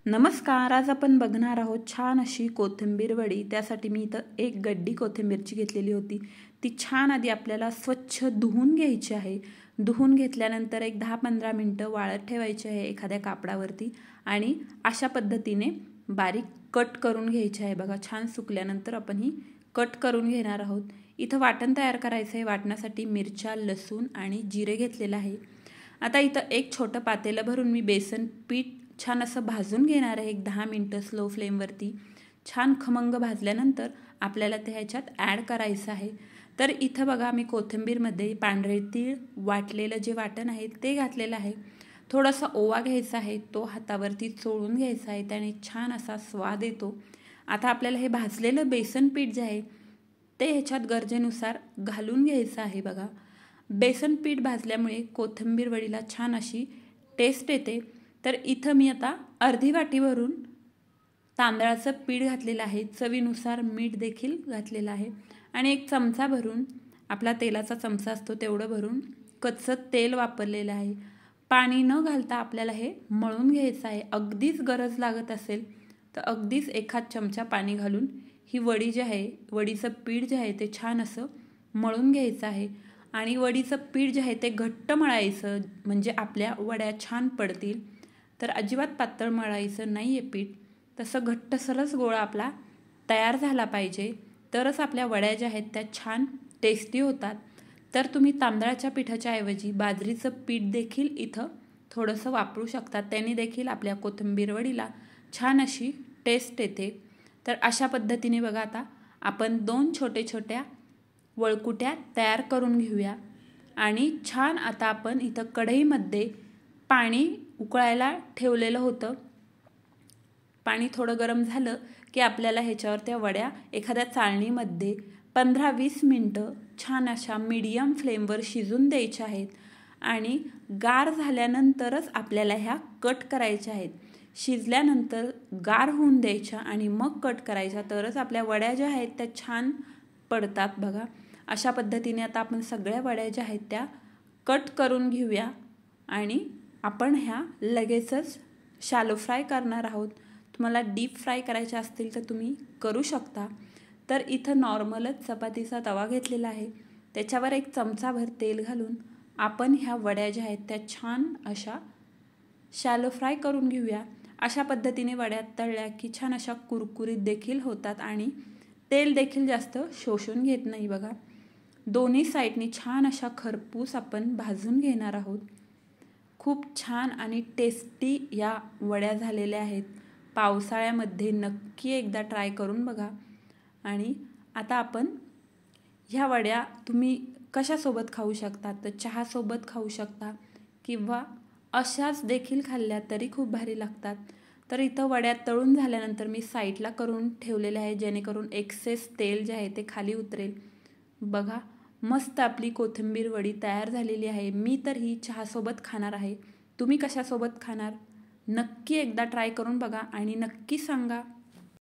नमस्कार. आज आपण बघणार आहोत छान अशी कोथिंबीर वडी. त्यासाठी मी इथं एक गड्डी कोथिंबीरची घेतलेली होती. ती छान आधी आपल्याला स्वच्छ धुवून घ्यायची आहे. धुवून घेतल्यानंतर एक 10-15 मिनटं वाळत ठेवायची आहे एखाद्या कापडावरती आणि अशा पद्धतीने बारीक कट करून घ्यायची आहे. बघा, छान सुकल्यानंतर आपण ही कट करून घेणार आहोत. इथं वाटण तयार करायचं आहे. वाटण्यासाठी मिरच्या, लसूण आणि जिरे घेतलेलं आहे. आता इथं एक छोटं पातेलं भरून मी बेसन पीठ छान असं भाजून घेणार आहे. एक 10 मिनटं स्लो फ्लेमवरती छान खमंग भाजल्यानंतर आपल्याला ते ह्याच्यात ॲड करायचं आहे. तर इथं बघा, मी कोथिंबीरमध्ये पांढरे तीळ वाटलेलं जे वाटण आहे ते घातलेलं आहे. थोडासा ओवा घ्यायचा आहे, तो हातावरती चोळून घ्यायचा आहे, त्याने छान असा स्वाद येतो. आता आपल्याला हे भाजलेलं बेसन पीठ जे आहे ते ह्याच्यात गरजेनुसार घालून घ्यायचं आहे. बघा, बेसन पीठ भाजल्यामुळे कोथिंबीर वडीला छान अशी टेस्ट येते. तर इथं मी आता अर्धी वाटी भरून तांदळाचं पीठ घातलेलं आहे. चवीनुसार मीठ देखील घातलेलं आहे आणि एक चमचा भरून, आपला तेलाचा चमचा असतो तेवढं भरून कच्चं तेल वापरलेलं आहे. पाणी न घालता आपल्याला हे मळून घ्यायचं आहे. अगदीच गरज लागत असेल तर अगदीच एखाद चमचा पाणी घालून ही वडी जी आहे, वडीचं पीठ जे आहे ते छान असं मळून घ्यायचं आहे. आणि वडीचं पीठ जे आहे ते घट्ट मळायचं, म्हणजे आपल्या वड्या छान पडतील. तर अजिबात पातळ मळायचं नाही आहे पीठ. तसं घट्टसरच गोळा आपला तयार झाला पाहिजे, तरच आपल्या वड्या ज्या आहेत त्या छान टेस्टी होतात. तर तुम्ही तांदळाच्या पिठाच्या ऐवजी बाजरीचं पीठ देखील इथं थोडंसं वापरू शकता. त्याने देखील आपल्या कोथिंबीर वडीला छान अशी टेस्ट येते. तर अशा पद्धतीने बघा, आता आपण 2 छोट्या वळकुट्या तयार करून घेऊया. आणि छान आता आपण इथं कढईमध्ये पाणी उकळायला ठेवलेलं होतं. पाणी थोडं गरम झालं की आपल्याला ह्याच्यावर त्या वड्या एखाद्या चाळणीमध्ये 15-20 मिनटं छान अशा मीडियम फ्लेमवर शिजून द्यायच्या आहेत. आणि गार झाल्यानंतरच आपल्याला ह्या कट करायच्या आहेत. शिजल्यानंतर गार होऊन द्यायच्या आणि मग कट करायच्या, तरच आपल्या वड्या ज्या आहेत त्या छान पडतात. बघा, अशा पद्धतीने आता आपण सगळ्या वड्या ज्या आहेत त्या कट करून घेऊया. आणि आपण ह्या लगेचच शॅलो फ्राय करणार आहोत. तुम्हाला डीप फ्राय करायच्या असतील तर तुम्ही करू शकता. तर इथं नॉर्मलच चपातीचा तवा घेतलेला आहे. त्याच्यावर एक चमचाभर तेल घालून आपण ह्या वड्या ज्या आहेत त्या छान अशा शॅलो फ्राय करून घेऊया. अशा पद्धतीने वड्या तळल्या की छान अशा कुरकुरीत देखील होतात आणि तेल देखील जास्त शोषून घेत नाही. बघा, दोन्ही साईडनी छान अशा खरपूस आपण भाजून घेणार आहोत. खूप छान आणि टेस्टी या वड्या झालेल्या आहेत. पावसाळ्यामध्ये नक्की एकदा ट्राय करून बघा. आणि आता आपण ह्या वड्या तुम्ही कशासोबत खाऊ शकता, तर चहासोबत खाऊ शकता किंवा अशाच देखील खाल्ल्या तरी खूप भारी लागतात. तर इथं वड्या तळून झाल्यानंतर मी साईडला करून ठेवलेल्या आहे, जेणेकरून एक्सेस तेल जे आहे ते खाली उतरेल. बघा, मस्त आपली कोथिंबीर वडी तयार झालेली आहे. मी तर ही चहासोबत खाणार आहे. तुम्ही कशासोबत खाणार? नक्की एकदा ट्राय करून बघा आणि नक्की सांगा.